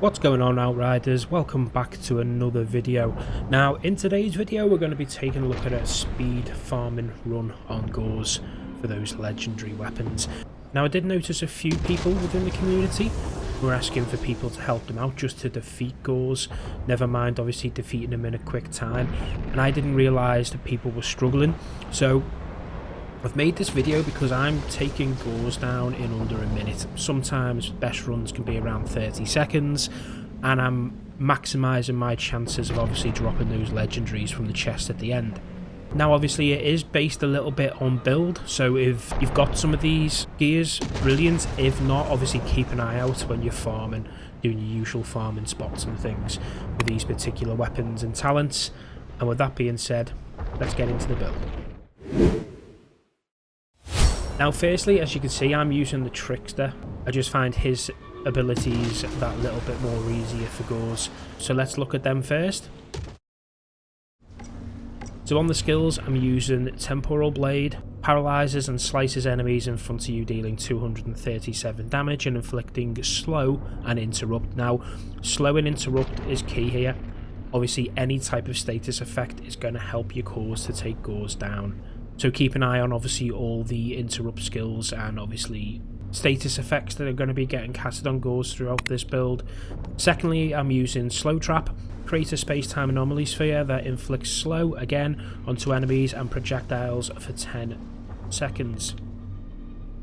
What's going on, Outriders? Welcome back to another video. Now in today's video we're going to be taking a look at a speed farming run on Gauss for those legendary weapons. Now I did notice a few people within the community who were asking for people to help them out just to defeat Gauss, never mind obviously defeating them in a quick time, and I didn't realise that people were struggling. So I've made this video because I'm taking Gauss down in under a minute. Sometimes best runs can be around 30 seconds, and I'm maximising my chances of obviously dropping those legendaries from the chest at the end. Now obviously it is based a little bit on build, so if you've got some of these gears, brilliant. If not, obviously keep an eye out when you're farming, doing your usual farming spots and things with these particular weapons and talents. And with that being said, let's get into the build. Now firstly, as you can see, I'm using the Trickster. I just find his abilities that little bit more easier for Gauss. So let's look at them first. So on the skills, I'm using Temporal Blade. Paralyzes and slices enemies in front of you, dealing 237 damage and inflicting slow and interrupt. Now, slow and interrupt is key here. Obviously, any type of status effect is going to help your cause to take Gauss down. So keep an eye on obviously all the interrupt skills and obviously status effects that are going to be getting casted on Gauss throughout this build. Secondly, I'm using Slow Trap. Create a space-time anomaly sphere that inflicts slow again onto enemies and projectiles for 10 seconds.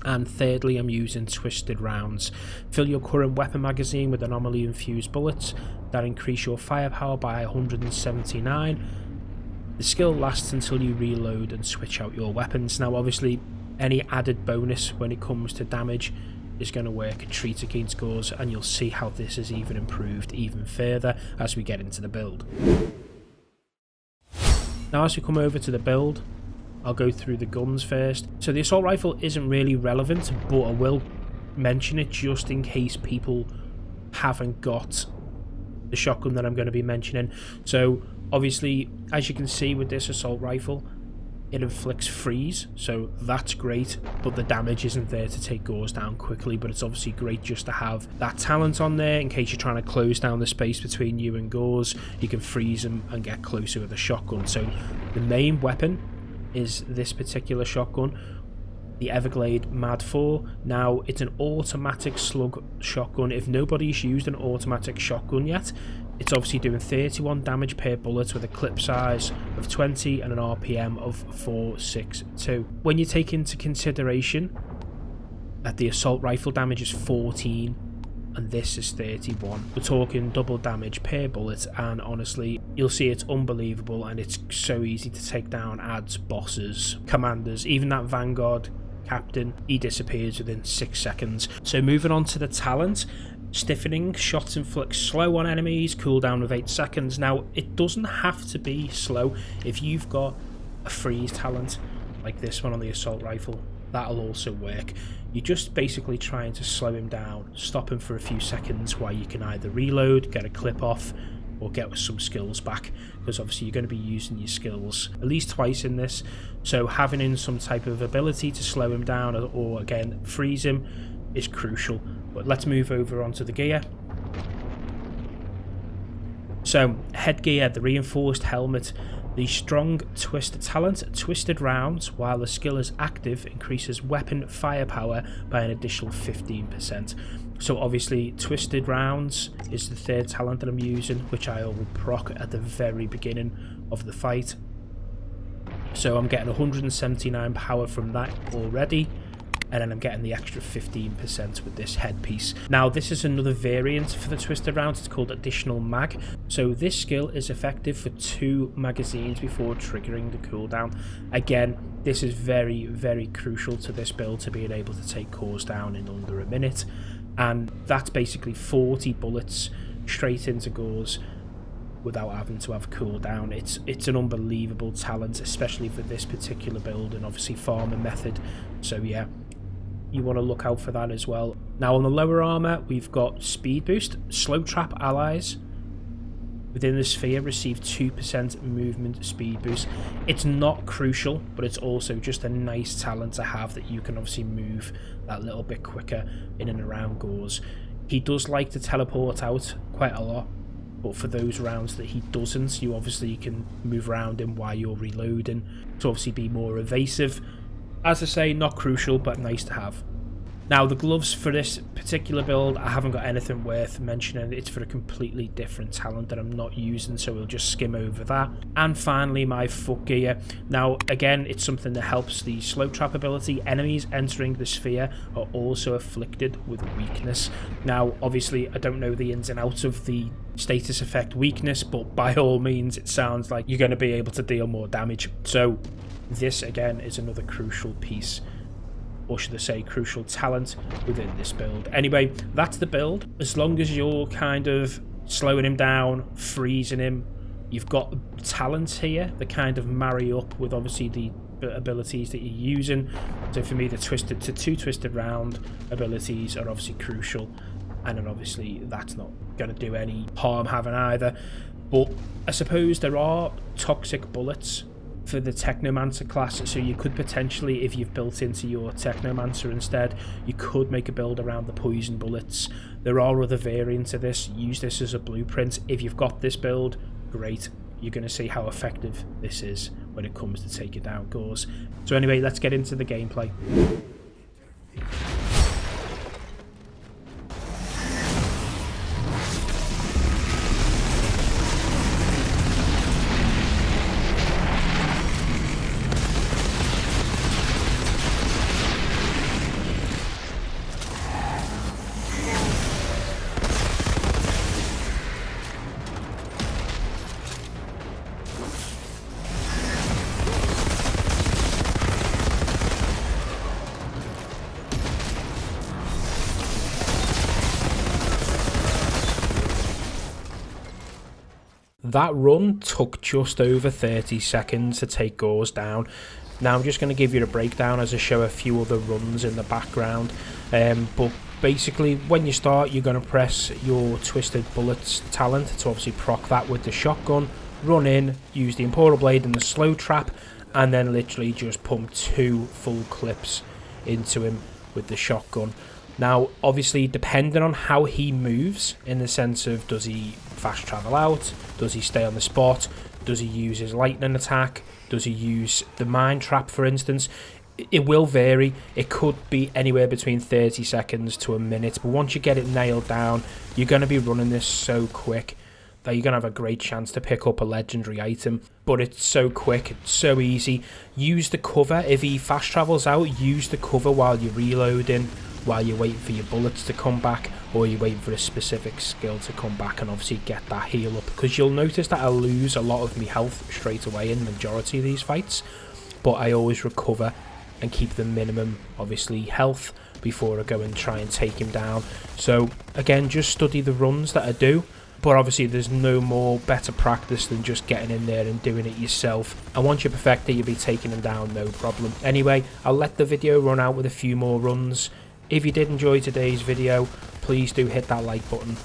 And thirdly, I'm using Twisted Rounds. Fill your current weapon magazine with anomaly infused bullets that increase your firepower by 179. The skill lasts until you reload and switch out your weapons. Now obviously any added bonus when it comes to damage is going to work a treat against Gauss, and you'll see how this is even improved even further as we get into the build. Now as we come over to the build, I'll go through the guns first. So the assault rifle isn't really relevant, but I will mention it just in case people haven't got the shotgun that I'm going to be mentioning. So obviously, as you can see with this assault rifle, it inflicts freeze, so that's great, but the damage isn't there to take Gauss down quickly. But it's obviously great just to have that talent on there in case you're trying to close down the space between you and Gauss. You can freeze him and get closer with a shotgun. So the main weapon is this particular shotgun, the Everglade Mad 4. Now it's an automatic slug shotgun. If nobody's used an automatic shotgun yet, it's obviously doing 31 damage per bullet with a clip size of 20 and an RPM of 462. When you take into consideration that the assault rifle damage is 14 and this is 31, we're talking double damage per bullet, and honestly you'll see it's unbelievable, and it's so easy to take down ads, bosses, commanders, even that Vanguard captain. He disappears within 6 seconds. So moving on to the talent. Stiffening, shots inflict slow on enemies, cooldown of 8 seconds. Now it doesn't have to be slow. If you've got a freeze talent like this one on the assault rifle, that'll also work. You're just basically trying to slow him down, stop him for a few seconds while you can either reload, get a clip off, or get some skills back, because obviously you're going to be using your skills at least twice in this. So having in some type of ability to slow him down or again freeze him is crucial. But let's move over onto the gear. So headgear, the reinforced helmet. The strong twist talent, Twisted Rounds, while the skill is active, increases weapon firepower by an additional 15%. So obviously Twisted Rounds is the third talent that I'm using, which I will proc at the very beginning of the fight. So I'm getting 179 power from that already, and then I'm getting the extra 15% with this headpiece. Now this is another variant for the Twisted Rounds. It's called Additional Mag. So this skill is effective for 2 magazines before triggering the cooldown. Again, this is very, very crucial to this build, to being able to take Gauss down in under a minute. And that's basically 40 bullets straight into Gauss without having to have cooldown. It's an unbelievable talent, especially for this particular build and obviously farming method. So yeah, you want to look out for that as well. Now on the lower armor, we've got Speed Boost. Slow Trap allies within the sphere receive 2% movement speed boost. It's not crucial, but it's also just a nice talent to have, that you can obviously move that little bit quicker in and around Gauss. He does like to teleport out quite a lot, but for those rounds that he doesn't, you obviously can move around him while you're reloading to obviously be more evasive. As I say, not crucial, but nice to have. Now, the gloves for this particular build, I haven't got anything worth mentioning. It's for a completely different talent that I'm not using, so we'll just skim over that. And finally, my foot gear. Now, again, it's something that helps the slow trap ability. Enemies entering the sphere are also afflicted with weakness. Now, obviously, I don't know the ins and outs of the status effect weakness, but by all means, it sounds like you're going to be able to deal more damage. So, this, again, is another crucial piece, or should I say crucial talent within this build. Anyway, that's the build. As long as you're kind of slowing him down, freezing him, you've got talents here that kind of marry up with obviously the abilities that you're using. So for me, the twisted to 2 twisted round abilities are obviously crucial, and then obviously that's not going to do any harm having either. But I suppose there are toxic bullets for the Technomancer class, so you could potentially, if you've built into your Technomancer instead, you could make a build around the poison bullets. There are other variants of this. Use this as a blueprint. If you've got this build, great. You're going to see how effective this is when it comes to taking down Gauss. So anyway, let's get into the gameplay. That run took just over 30 seconds to take Gauss down. Now I'm just going to give you a breakdown as I show a few other runs in the background. But basically, when you start, you're going to press your Twisted Bullets talent to obviously proc that with the shotgun. Run in, use the Importal Blade and the slow trap, and then literally just pump 2 full clips into him with the shotgun. Now, obviously, depending on how he moves, in the sense of does he fast travel out, does he stay on the spot, does he use his lightning attack, does he use the mine trap, for instance, it will vary. It could be anywhere between 30 seconds to a minute, but once you get it nailed down, you're going to be running this so quick that you're going to have a great chance to pick up a legendary item. But it's so quick, it's so easy. Use the cover. If he fast travels out, use the cover while you're reloading, while you're waiting for your bullets to come back, or you're waiting for a specific skill to come back and obviously get that heal up, because you'll notice that I lose a lot of my health straight away in the majority of these fights, but I always recover and keep the minimum, obviously, health before I go and try and take him down. So again, just study the runs that I do, but obviously there's no more better practice than just getting in there and doing it yourself, and once you perfect it, you'll be taking him down no problem. Anyway, I'll let the video run out with a few more runs. If you did enjoy today's video, please do hit that like button.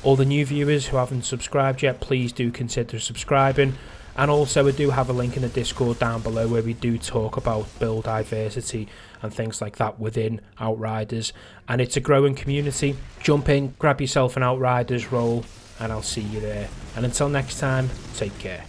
All the new viewers who haven't subscribed yet, please do consider subscribing. And also, I do have a link in the Discord down below where we do talk about build diversity and things like that within Outriders. And it's a growing community. Jump in, grab yourself an Outriders role, and I'll see you there. And until next time, take care.